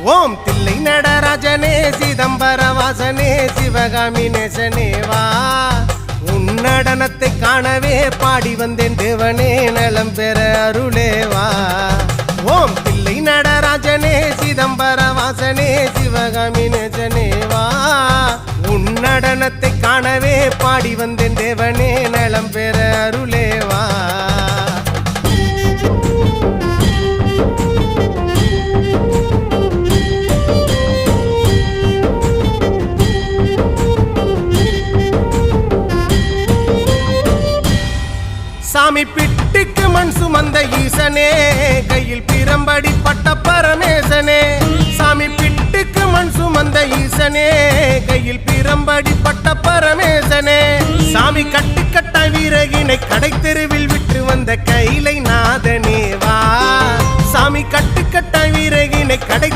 ஓம் தில்லை நடராஜனே சிதம்பர வாசனே சிவகாமி நேசனே வா உன் நடனத்தை காணவே பாடி வந்தேன் தேவனே நலம் பெற அருளேவா. ஓம் தில்லை நடராஜனே சிதம்பர வாசனே சிவகாமி நேசனே வா உன் நடனத்தை காணவே பாடி வந்தேன் தேவனே நலம் பெற அருளேவா. சாமி பிட்டுக்கு மண் சுமந்த ஈசனே கையில் பிரம்படி பட்ட பரமேசனே. சாமி பிட்டுக்கு மண் சுமந்த ஈசனே கையில் பிரம்படி பட்ட பரமேசனே. சாமி கட்டுக்கட்ட வீரகினை கடை தெருவில் விட்டு வந்த கைலை நாதனே வா. சாமி கட்டுக்கட்ட வீரகினை கடை